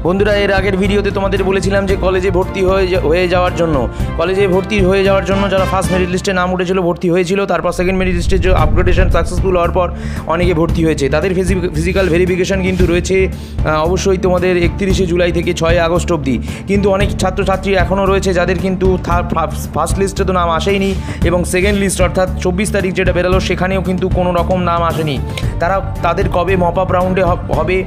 বন্ধুরা, এর আগের ভিডিওতে তোমাদের বলেছিলাম যে কলেজে ভর্তি হয়ে যাওয়ার জন্য যারা ফার্স্ট মেরিট লিস্টে নাম উঠেছিল, ভর্তি হয়েছিল, তারপর সেকেন্ড মেরিট লিস্টে যে আপগ্রেডেশন সাকসেসফুল হওয়ার পর অনেকে ভর্তি হয়েছে। তাদের ফিজিক্যাল ভেরিফিকেশন কিন্তু রয়েছে অবশ্যই তোমাদের 31শে জুলাই থেকে 6 আগস্ট অবধি। কিন্তু অনেক ছাত্রছাত্রী এখনও রয়েছে যাদের কিন্তু ফার্স্ট লিস্টে তো নাম আসেইনি, এবং সেকেন্ড লিস্ট অর্থাৎ 24 তারিখ যেটা বেরোলো সেখানেও কিন্তু কোনো রকম নাম আসেনি। তাদের কবে মপ আপ রাউন্ডে হবে,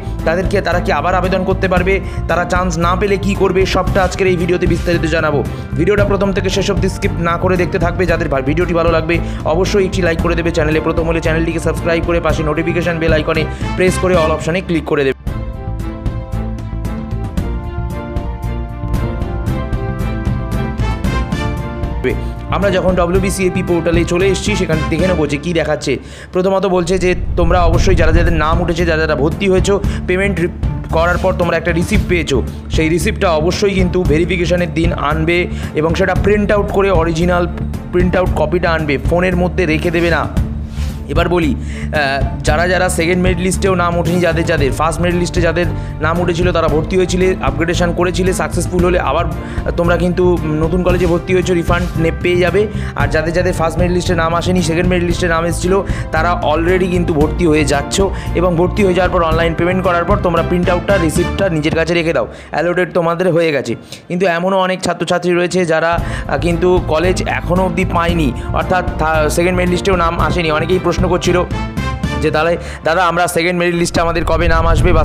তারা কি আবার আবেদন করতে পারবে, তারা চান্স না পেলে কি করবে, সবটা আজকের এই ভিডিওতে বিস্তারিত জানাবো। ভিডিওটা প্রথম থেকে শেষ অবধি স্কিপ না করে দেখতে থাকবে। যাদের ভিডিওটি ভালো লাগবে অবশ্যই একটি লাইক করে দেবে। চ্যানেলে প্রথম হলে চ্যানেলটিকে সাবস্ক্রাইব করে পাশে নোটিফিকেশন বেল আইকনে প্রেস করে অল অপশানে ক্লিক করে দেবে। আমরা যখন WBCAP পোর্টালে চলে এসেছি সেখানে দেখে নেবো যে কী দেখাচ্ছে। প্রথমত বলছে যে তোমরা অবশ্যই যাদের নাম উঠেছে, যারা ভর্তি হয়েছো, পেমেন্ট করার পর তোমরা একটা রিসিপ্ট পেয়েছো। সেই রিসিপ্টটা অবশ্যই কিন্তু ভেরিফিকেশনের দিন আনবে এবং সেটা প্রিন্ট আউট করে অরিজিনাল প্রিন্ট আউট কপিটা আনবে, ফোনের মধ্যে রেখে দেবে না। এবার বলি, যারা সেকেন্ড মেরিট লিস্টেও নাম ওঠেনি, যাদের ফার্স্ট মেরিট লিস্টে যাদের নাম উঠেছিল, তারা ভর্তি হয়েছিলে, আপগ্রেডেশন করেছিলে, সাকসেসফুল হলে আবার তোমরা কিন্তু নতুন কলেজে ভর্তি হয়েছো, রিফান্ড পেয়ে যাবে। আর যাদের ফার্স্ট মেরিট লিস্টে নাম আসেনি, সেকেন্ড মেরিট লিস্টে নাম এসেছিলো, তারা অলরেডি কিন্তু ভর্তি হয়ে যাচ্ছ, এবং ভর্তি হয়ে যাওয়ার পর অনলাইন পেমেন্ট করার পর তোমরা প্রিন্ট আউটটা রিসিপ্টটা নিজের কাছে রেখে দাও, অ্যালোটেড তোমাদের হয়ে গেছে। কিন্তু এমনও অনেক ছাত্রছাত্রী রয়েছে যারা কিন্তু কলেজ এখনও অবধি পায়নি, অর্থাৎ সেকেন্ড মেরিট লিস্টেও নাম আসেনি। অনেকেই প্রশ্ন করছিল যে তাহলে দাদা আমরা সেকেন্ড মেরিট লিস্টে আমাদের কবে নাম আসবে, বা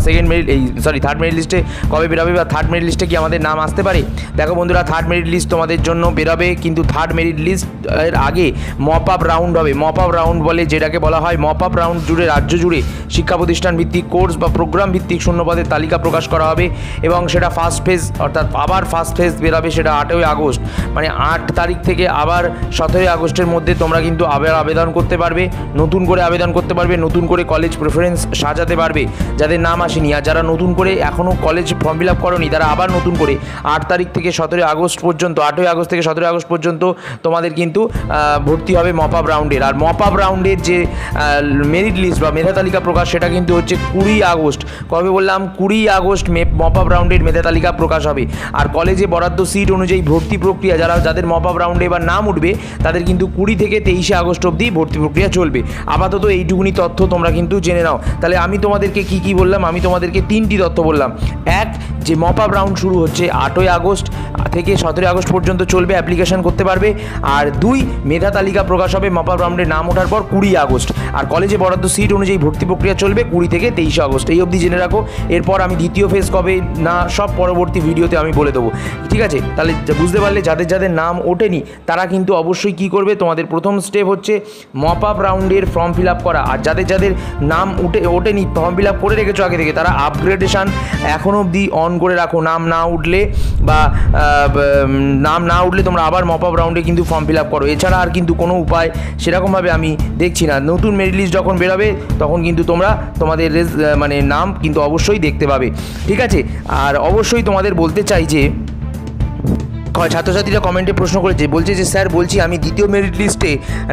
থার্ড মেরিট লিস্টে কবে বেরোবে, বা থার্ড মেরিট লিস্টে কি আমাদের নাম আসতে পারে? দেখো বন্ধুরা, থার্ড মেরিট লিস্ট তোমাদের জন্য বেরোবে, কিন্তু থার্ড মেরিট লিস্ট এর আগে মপ আপ রাউন্ড হবে। মপ আপ রাউন্ড বলে যেটাকে বলা হয়, মপ আপ রাউন্ড জুড়ে রাজ্য জুড়ে শিক্ষা প্রতিষ্ঠান ভিত্তিক কোর্স বা প্রোগ্রাম ভিত্তিক শূন্যপদের তালিকা প্রকাশ করা হবে, এবং সেটা ফার্স্ট ফেজ, অর্থাৎ আবার ফার্স্ট ফেজ বেরোবে সেটা 8ই আগস্ট, মানে 8 তারিখ থেকে আবার 17ই আগস্টের মধ্যে তোমরা কিন্তু আবার আবেদন করতে পারবে, নতুন করে আবেদন করতে পারবে, নতুন করে কলেজ প্রেফারেন্স সাজাতে পারবে যাদের নাম আসেনি। আর যারা নতুন করে এখনও কলেজ ফর্ম ফিল আপ করোনি, তারা আবার নতুন করে 8 তারিখ থেকে 17ই আগস্ট পর্যন্ত, 8ই আগস্ট থেকে 17ই আগস্ট পর্যন্ত তোমাদের কিন্তু ভর্তি হবে মপ আপ রাউন্ডের। আর মপ আপ রাউন্ডের যে মেরিট লিস্ট বা মেধা তালিকা প্রকাশ, সেটা কিন্তু হচ্ছে 20 আগস্ট। কবে বললাম? 20 আগস্ট মপ আপ রাউন্ডের মেধা তালিকা প্রকাশ হবে। আর কলেজে বরাদ্দ সিট অনুযায়ী ভর্তি প্রক্রিয়া, যাদের মপ আপ রাউন্ডে এবার নাম উঠবে, তাদের কিন্তু 20 থেকে 23 আগস্ট অবধি ভর্তি প্রক্রিয়া চলবে। আপাতত এইটুকুনি তথ্য তোমরা কিন্তু জেনে নাও। তাহলে আমি তোমাদেরকে কি বললাম? আমি তোমাদেরকে 3টি তথ্য বললাম। এক, যে মপ আপ রাউন্ড শুরু হচ্ছে 8ই আগস্ট থেকে 17ই আগস্ট পর্যন্ত চলবে, অ্যাপ্লিকেশন করতে পারবে। আর 2, মেধা তালিকা প্রকাশ হবে মপ আপ রাউন্ডে নাম ওঠার পর 20 আগস্ট। আর কলেজে বরাদ্দ সিট অনুযায়ী ভর্তি প্রক্রিয়া চলবে 20 থেকে 23 আগস্ট। এই অবধি জেনে রাখো। এরপর আমি দ্বিতীয় ফেজ কবে না সব পরবর্তী ভিডিওতে আমি বলে দেবো, ঠিক আছে? তাহলে বুঝতে পারলে যাদের নাম ওঠেনি তারা কিন্তু অবশ্যই কি করবে, তোমাদের প্রথম স্টেপ হচ্ছে মপ আপ রাউন্ডের ফর্ম ফিল আপ করা। আর যাদের নাম ওঠেনি, ফর্ম ফিল আপ করে রেখেছো আগে থেকে, তারা আপগ্রেডেশন এখন অবধি অন করে রাখো। নাম না উঠলে তোমরা আবার মপ আপ রাউন্ডে কিন্তু ফর্ম ফিল আপ করো। এছাড়া আর কিন্তু কোনো উপায় সেরকমভাবে আমি দেখছি না। নতুন মেরিট লিস্ট যখন বেরোবে তখন কিন্তু তোমাদের নাম কিন্তু অবশ্যই দেখতে পাবে, ঠিক আছে? আর অবশ্যই তোমাদের বলতে চাই যে ছাত্রছাত্রীরা কমেন্টে প্রশ্ন করেছে, বলছে যে স্যার বলছি আমি দ্বিতীয় মেরিট লিস্টে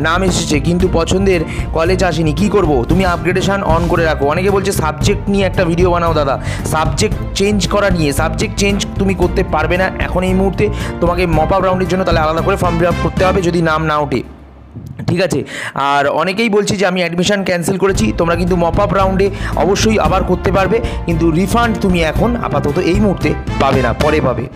নাম এসেছে কিন্তু পছন্দের কলেজ আসেনি, কি করব? তুমি আপগ্রেডেশন অন করে রাখো। অনেকে বলছে সাবজেক্ট নিয়ে একটা ভিডিও বানাও দাদা। সাবজেক্ট চেঞ্জ করা নিয়ে, সাবজেক্ট চেঞ্জ তুমি করতে পারবে না এখন এই মুহূর্তে। তোমাকে মপ আপ রাউন্ডের জন্য তাহলে আলাদা করে ফর্ম ফিল আপ করতে হবে যদি নাম না ওঠে, ঠিক আছে? আর অনেকেই বলছি যে আমি অ্যাডমিশন ক্যান্সেল করেছি, তোমরা কিন্তু মপ আপ রাউন্ডে অবশ্যই আবার করতে পারবে, কিন্তু রিফান্ড তুমি এখন আপাতত এই মুহূর্তে পাবে না, পরে পাবে।